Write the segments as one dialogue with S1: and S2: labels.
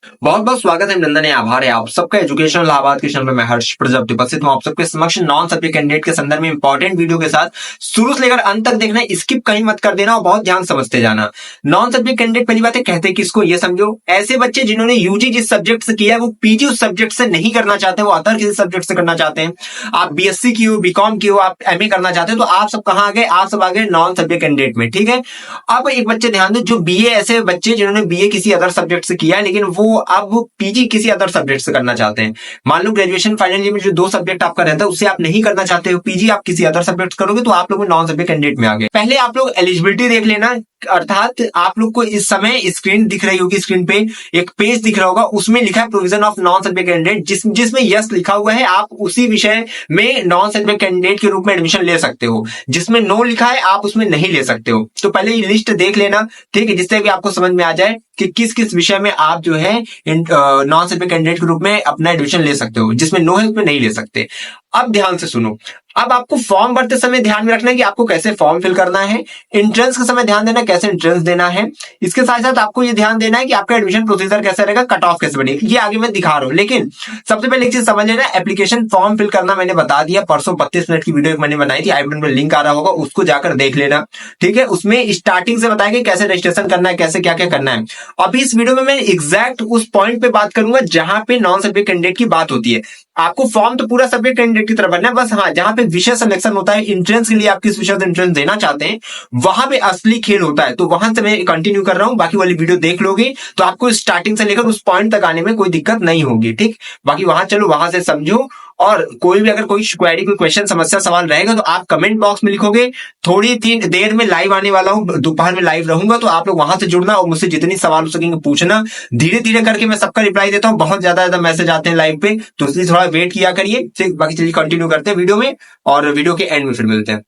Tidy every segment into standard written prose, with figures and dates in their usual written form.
S1: बहुत बहुत स्वागत है, अभिनंदन है, आभार है आप सबका एजुकेशनल लाभार्थ के चैनल में मैं हर्ष प्रजापति उपस्थित हूं आप सबके समक्ष नॉन सब्जेक्ट कैंडिडेट के संदर्भ में इंपॉर्टेंट वीडियो के साथ। शुरू से लेकर अंत तक देखना, स्किप कहीं मत कर देना और बहुत ध्यान समझते जाना। नॉन सब्जेक्ट कैंडिडेट पहली बात है, कहते किसको ये समझो, ऐसे बच्चे जिन्होंने यूजी जिस सब्जेक्ट से किया है वो पीजी उस सब्जेक्ट से नहीं करना चाहते, वो अदर किसी सब्जेक्ट से करना चाहते हैं। आप बीएससी की हो, बीकॉम की हो, आप एमए करना चाहते हो, तो आप सब कहाँ आ गए, आप सब आ गए नॉन सब्जेक्ट कैंडिडेट में। ठीक है, अब एक बच्चे ध्यान दो, जो बीए, ऐसे बच्चे जिन्होंने बीए किसी अदर सब्जेक्ट से किया है लेकिन वो अब पीजी किसी अदर सब्जेक्ट से करना चाहते हैं। मान लो ग्रेजुएशन फाइनल ईयर में जो दो सब्जेक्ट आपका रहता है उससे आप नहीं करना चाहते हो, पीजी आप किसी अदर सब्जेक्ट करोगे, तो आप लोग नॉन सब्जेक्ट कैंडिडेट में आ गए। पहले आप लोग एलिजिबिलिटी देख लेना, अर्थात आप लोग को इस समय स्क्रीन दिख रही होगी, स्क्रीन पे एक पेज दिख रहा होगा, उसमें लिखा है provision of non subject candidate, जिसमें यस लिखा हुआ है, आप उसी विषय में नॉन सब्जेक्ट कैंडिडेट के रूप में एडमिशन ले सकते हो। जिसमें नो लिखा है आप उसमें नहीं ले सकते हो। तो पहले ये लिस्ट देख लेना, ठीक है, जिससे भी आपको समझ में आ जाए कि किस किस विषय में आप जो है नॉन सब्जेक्ट कैंडिडेट के रूप में अपना एडमिशन ले सकते हो। जिसमें नो है उसमें नहीं ले सकते। अब ध्यान से सुनो, अब आपको फॉर्म भरते समय ध्यान में रखना है कि आपको कैसे फॉर्म फिल करना है। एंट्रेंस के समय ध्यान देना कैसे एंट्रेंस देना है। इसके साथ साथ आपको ये ध्यान देना है कि आपका एडमिशन प्रोसीजर कैसे रहेगा, कट ऑफ कैसे बनेगी, ये आगे मैं दिखा रहा हूं। लेकिन सबसे पहले एक चीज समझ लेना, एप्लीकेशन फॉर्म फिल करना मैंने बता दिया, परसों 32 मिनट की वीडियो मैंने बनाई थी, आई बटन में लिंक आ रहा होगा, उसको जाकर देख लेना। ठीक है, उसमें स्टार्टिंग से बताया कि कैसे रजिस्ट्रेशन करना है, कैसे क्या क्या करना है। अभी इस वीडियो में मैं एग्जैक्ट उस पॉइंट पे बात करूंगा जहां पे नॉन सब्जेक्ट कैंडिडेट की बात होती है। आपको फॉर्म तो पूरा सब्जेक्ट कैंडिडेट की तरफ भरना है, बस हाँ जहां पे विषय सिलेक्शन होता है, एंट्रेंस के लिए आप किस विषय से एंट्रेंस देना चाहते हैं, वहां पे असली खेल होता है। तो वहां से मैं कंटिन्यू कर रहा हूं, बाकी वाली वीडियो देख लोगे तो आपको स्टार्टिंग से लेकर उस पॉइंट तक आने में कोई दिक्कत नहीं होगी। ठीक, बाकी वहां चलो, वहां से समझो। और कोई भी अगर कोई क्वेरी, कोई क्वेश्चन, समस्या, सवाल रहेगा तो आप कमेंट बॉक्स में लिखोगे। थोड़ी देर में लाइव आने वाला हूं, दोपहर में लाइव रहूंगा, तो आप लोग वहां से जुड़ना और मुझसे जितनी सवाल हो सकेंगे पूछना। धीरे धीरे करके मैं सबका रिप्लाई देता हूँ, बहुत ज्यादा मैसेज आते हैं लाइव पे, तो इसलिए थोड़ा वेट किया करिए। ठीक, बाकी चलिए कंटिन्यू करते हैं वीडियो में और वीडियो के एंड में फिर मिलते हैं।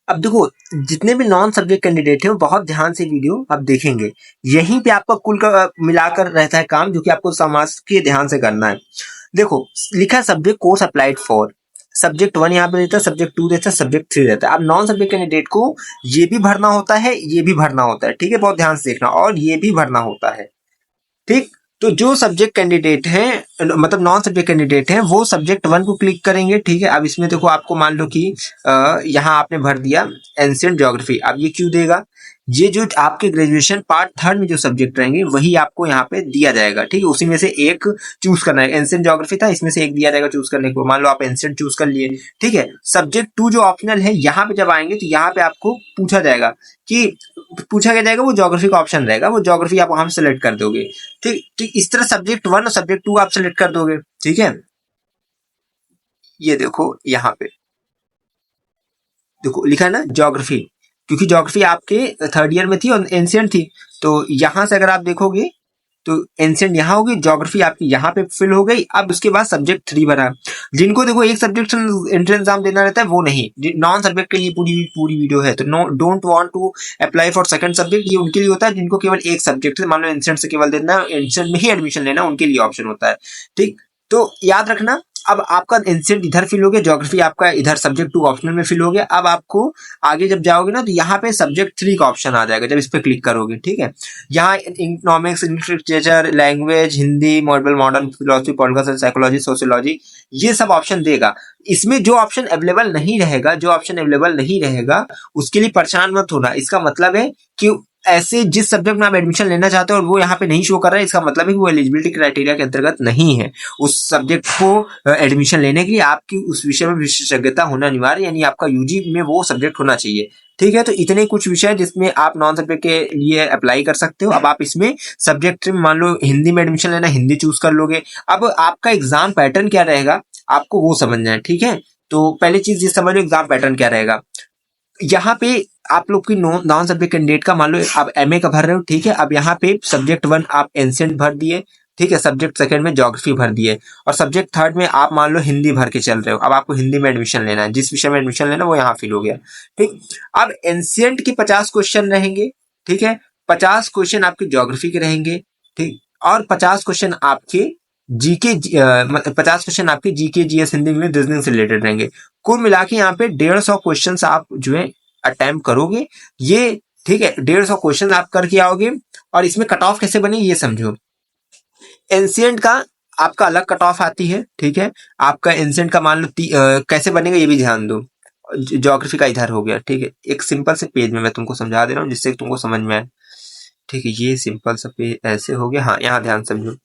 S1: अब देखो, जितने भी नॉन सब्जेक्ट कैंडिडेट हैं वो बहुत ध्यान से वीडियो आप देखेंगे। यहीं पे आपका कुल का मिलाकर रहता है काम, जो कि आपको समझ के ध्यान से करना है। देखो, लिखा subject course applied for, subject 1 यहाँ पे देता है, सब्जेक्ट 2 देता है, सब्जेक्ट 3 रहता है। अब नॉन सब्जेक्ट कैंडिडेट को ये भी भरना होता है, ये भी भरना होता है। ठीक है, बहुत ध्यान से देखना, और ये भी भरना होता है। ठीक, तो जो सब्जेक्ट कैंडिडेट है, मतलब नॉन सब्जेक्ट कैंडिडेट है, वो सब्जेक्ट 1 को क्लिक करेंगे। ठीक है, अब इसमें देखो, आपको मान लो कि यहाँ आपने भर दिया एंशिएंट ज्योग्राफी। अब ये क्यों देगा, ये जो आपके ग्रेजुएशन पार्ट 3 में जो सब्जेक्ट रहेंगे वही आपको यहाँ पे दिया जाएगा। ठीक है, उसी में से एक चूज करना है। एंशिएंट ज्योग्राफी था, इसमें से एक दिया जाएगा चूज करने को। मान लो आप एंशिएंट चूज कर लिए। ठीक है, सब्जेक्ट 2 जो ऑप्शनल है, यहाँ पे जब आएंगे तो यहाँ पे आपको पूछा जाएगा कि पूछा क्या जाएगा, वो ज्योग्राफी का ऑप्शन रहेगा, वो ज्योग्राफी आप वहां सेलेक्ट कर दोगे। ठीक ठीक, इस तरह सब्जेक्ट 1 और सब्जेक्ट 2 आप सेलेक्ट कर दोगे। ठीक है, ये देखो यहाँ पे देखो लिखा है ना ज्योग्राफी, क्योंकि ज्योग्राफी आपके 3rd ईयर में थी और एंशिएंट थी। तो यहां से अगर आप देखोगे तो एंशिएंट यहाँ होगी, ज्योग्राफी आपकी यहाँ पे फिल हो गई। अब उसके बाद सब्जेक्ट 3 बना। जिनको देखो एक सब्जेक्ट एंट्रेंस एग्जाम देना रहता है वो नहीं, नॉन सब्जेक्ट के लिए पूरी वीडियो है। तो don't want to apply for second subject, ये उनके लिए होता है जिनको केवल एक सब्जेक्ट से, मान लो एंशिएंट से केवल देना, एंशिएंट में ही एडमिशन लेना, उनके लिए ऑप्शन होता है। ठीक, तो याद रखना, अब आपका एंशिएंट इधर फिल हो गया, ज्योग्राफी आपका इधर सब्जेक्ट 2 ऑप्शनल में फिल हो गया। अब आपको आगे जब जाओगे ना तो यहाँ पे सब्जेक्ट 3 का ऑप्शन आ जाएगा जब इस पे क्लिक करोगे। ठीक है, यहाँ economics, English literature, language, Hindi, modern philosophy, political science, psychology, sociology, ये सब ऑप्शन देगा। इसमें जो ऑप्शन अवेलेबल नहीं रहेगा, उसके लिए परेशान मत होना। इसका मतलब है कि ऐसे जिस सब्जेक्ट में आप एडमिशन लेना चाहते हो और वो यहाँ पे नहीं शो कर रहा है, इसका मतलब है कि वो एलिजिबिलिटी क्राइटेरिया के अंतर्गत नहीं है। उस सब्जेक्ट को एडमिशन लेने के लिए आपकी उस विषय में विशेषज्ञता होना अनिवार्य, यानी आपका यूजी में वो सब्जेक्ट होना चाहिए। ठीक है, तो इतने कुछ विषय जिसमें आप नॉन सब्जेक्ट के लिए अप्लाई कर सकते हो। अब आप इसमें सब्जेक्ट में मान लो हिंदी में एडमिशन लेना, हिंदी चूज कर लोगे। अब आपका एग्जाम पैटर्न क्या रहेगा आपको वो समझना है। ठीक है, तो पहली चीज ये समझ लो एग्जाम पैटर्न क्या रहेगा। यहाँ पे आप लोग की नॉन सब्जेक्ट कैंडिडेट का मान लो आप एमए का भर रहे हो। ठीक है, अब यहाँ पे सब्जेक्ट 1 आप एंशिएंट भर दिए। ठीक है, सब्जेक्ट 2 में ज्योग्राफी भर दिए, और सब्जेक्ट 3 में आप मान लो हिंदी भर के चल रहे हो। अब आपको हिंदी में एडमिशन लेना है, जिस विषय में एडमिशन लेना वो यहाँ फिल हो गया। ठीक, अब एंशिएंट के 50 क्वेश्चन रहेंगे। ठीक है, 50 क्वेश्चन आपके ज्योग्राफी के रहेंगे। ठीक, और 50 क्वेश्चन आपके जीके, 50 क्वेश्चन आपके GK, GS, Hindi, English, reasoning से रिलेटेड रहेंगे। कुल मिला के यहाँ पे 150 क्वेश्चन आप जो है अटेम्प्ट करोगे ये। ठीक है, 150 क्वेश्चन आप करके आओगे। और इसमें कट ऑफ कैसे बने ये समझो। एंशियंट का आपका अलग कट ऑफ आती है, ठीक है। आपका एंशियंट का मान लो कैसे बनेगा ये भी ध्यान दो। ज्योग्राफी का इधर हो गया, ठीक है। एक सिंपल से पेज में मैं तुमको समझा दे रहा हूँ जिससे तुमको समझ में आए, ठीक है। ये सिंपल सा पेज ऐसे हो गया। हाँ, यहाँ ध्यान समझो।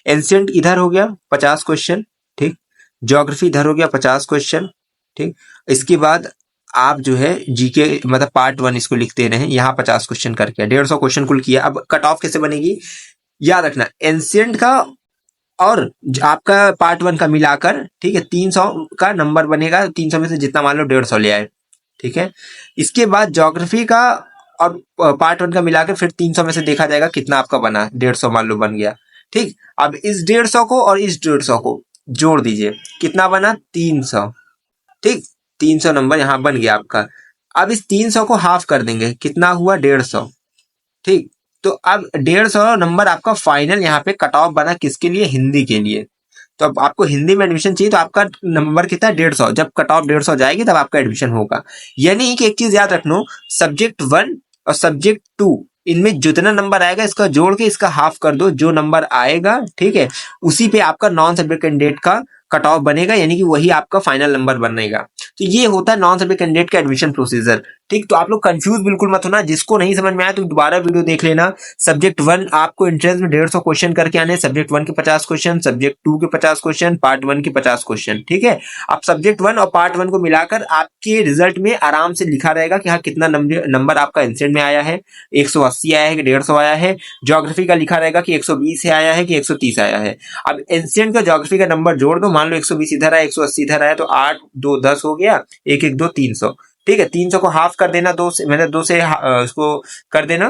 S1: एंशियंट इधर हो गया 50 क्वेश्चन, ठीक। ज्योग्राफी इधर हो गया 50 क्वेश्चन, ठीक। इसके बाद आप जो है जीके मतलब पार्ट 1 इसको लिखते रहे, यहाँ 50 क्वेश्चन करके 150 क्वेश्चन कुल किया। अब कट ऑफ कैसे बनेगी याद रखना, एंशियंट का और आपका पार्ट 1 का मिलाकर, ठीक है, 300 का नंबर बनेगा। 300 में से जितना मान लो 150 ले आए, ठीक है। इसके बाद ज्योग्राफी का और पार्ट 1 का मिलाकर फिर 300 में से देखा जाएगा कितना आपका बना, 150 मान लो बन गया, ठीक। अब इस 150 को और इस 150 को जोड़ दीजिए, कितना बना 300, ठीक। 300 नंबर यहाँ बन गया आपका। अब इस 300 को हाफ कर देंगे, कितना हुआ 150, ठीक। तो अब 150 नंबर आपका फाइनल यहाँ पे कट ऑफ बना, किसके लिए, हिंदी के लिए। तो अब आपको हिंदी में एडमिशन चाहिए तो आपका नंबर कितना है 150, जब कट ऑफ 150 जाएगी तब आपका एडमिशन होगा। यानी कि एक चीज याद रखना, सब्जेक्ट 1 और सब्जेक्ट 2 इनमें जितना नंबर आएगा इसका जोड़ के इसका हाफ कर दो, जो नंबर आएगा, ठीक है, उसी पे आपका नॉन सब्जेक्ट कैंडिडेट का कट ऑफ बनेगा, यानी कि वही आपका फाइनल नंबर बनेगा। तो ये होता है नॉन सब्जेक्ट कैंडिडेट का एडमिशन प्रोसीजर, ठीक। तो आप लोग कंफ्यूज बिल्कुल मत होना, जिसको नहीं समझ में आया तो दोबारा वीडियो देख लेना। सब्जेक्ट 1 आपको एंट्रेंस में 150 क्वेश्चन करके आने, सब्जेक्ट 1 के 50 क्वेश्चन, सब्जेक्ट 2 के 50 क्वेश्चन, पार्ट 1 के 50 क्वेश्चन, ठीक है। अब सब्जेक्ट 1 और पार्ट 1 को मिलाकर आपके रिजल्ट में आराम से लिखा रहेगा कि हाँ कितना नंबर आपका एंसेंट में आया है, 180 आया है कि 150 आया है। ज्योग्राफी का लिखा रहेगा कि 120 से आया है कि 130 आया है। अब एंसेंट का ज्योग्राफी का नंबर जोड़ दो, मान लो 120 इधर आया 180 इधर आया, तो 8 2 10 हो गया, 1 1 2 300, ठीक है। 300 को हाफ कर देना, 2 से मतलब 2 से उसको कर देना,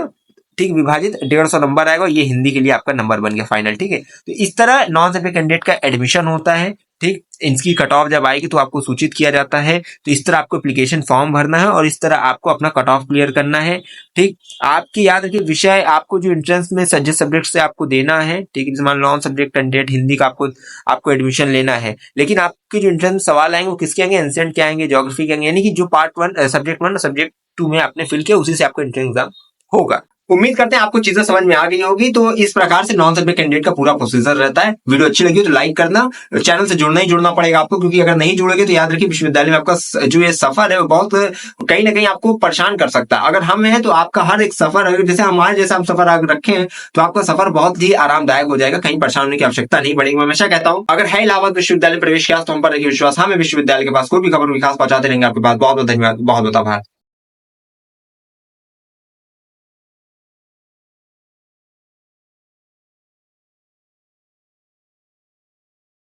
S1: ठीक, विभाजित 150 नंबर आएगा, ये हिंदी के लिए आपका नंबर बन गया फाइनल, ठीक है। तो इस तरह नॉन सब्जेक्ट कैंडिडेट का एडमिशन होता है, ठीक। इनकी कट ऑफ जब आएगी तो आपको सूचित किया जाता है। तो इस तरह आपको एप्लीकेशन फॉर्म भरना है और इस तरह आपको अपना कट ऑफ क्लियर करना है, ठीक। आपकी याद रखिए विषय आपको जो एंट्रेंस में जिस सब्जेक्ट से आपको देना है, ठीक है, मान नॉन सब्जेक्ट कैंडिडेट हिंदी का आपको एडमिशन लेना है, लेकिन आपके जो एंट्रेंस सवाल आएंगे वो किसके आएंगे, एंसेंट के आएंगे, ज्योग्राफी के आएंगे, यानी कि जो पार्ट 1 सब्जेक्ट 1 सब्जेक्ट 2 में आपने फिल किया उसी से आपको एंट्रेंस एग्जाम होगा। उम्मीद करते हैं आपको चीजें समझ में आ गई होगी। तो इस प्रकार से नॉन सब्जेक्ट कैंडिडेट का पूरा प्रोसीजर रहता है। वीडियो अच्छी लगी तो लाइक करना, चैनल से जुड़ना ही जुड़ना पड़ेगा आपको, क्योंकि अगर नहीं जुड़ोगे तो याद रखिए विश्वविद्यालय में आपका जो ये सफर है वो बहुत कहीं ना कहीं आपको परेशान कर सकता है। अगर हम हैं तो आपका हर एक सफर, अगर जैसे हमारे जैसा हम सफर अगर रखे हैं तो आपका सफर बहुत ही आरामदायक हो जाएगा, कहीं परेशान होने की आवश्यकता नहीं पड़ेगी। मैं हमेशा कहता हूँ अगर है इलाहाबाद विश्वविद्यालय प्रवेश किया तो हम पर रखिए विश्वास, हमें विश्वविद्यालय के पास कोई भी खबर विकास पहुंचाते रहेंगे आपके पास। बहुत बहुत धन्यवाद, बहुत बहुत आभार।